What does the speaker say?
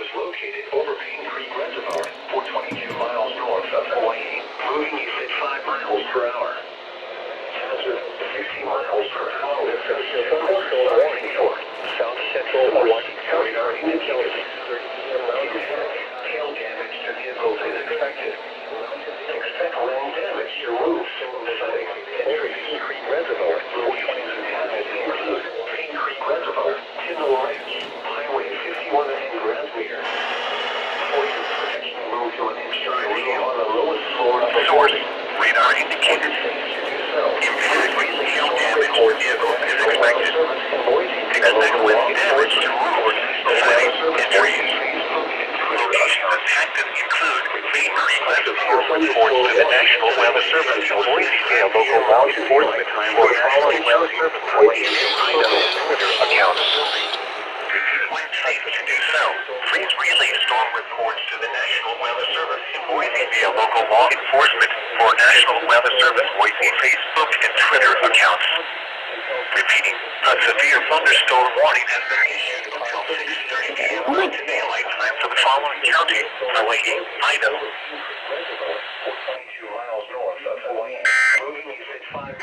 is located over Pain Creek Reservoir, 422 miles north of Owhyee, moving east at 5 miles per hour. Hazard 60 miles per hour with a warning for south central Owhyee County Idaho. Hail damage to vehicles is expected. Expect wind damage to roofs, siding, entry Pain Creek Reservoir, 422 hazards include Pain Creek Reservoir, Tyndall Ridge, Highway 51 and Grasmere. For your protection, move to an insured area on the lowest floor of the building. Radar indicated. Impact hail damage to vehicles is expected. Expect wind damage to roofs, siding, and trees. Locations impacted include Pain Creek Reservoir reports to the National Weather Service and Boise via local law enforcement for National Weather Service Boise and Idaho Twitter accounts. When safe to do so, please relay storm reports to the National Weather Service and Boise via local law enforcement for National Weather Service Boise Facebook and Twitter accounts. Repeating, a severe thunderstorm warning has been issued until 6:30 p.m. to daylight time for the following county: Owhyee, Idaho. 422 miles north of Owhyee, moving east at 5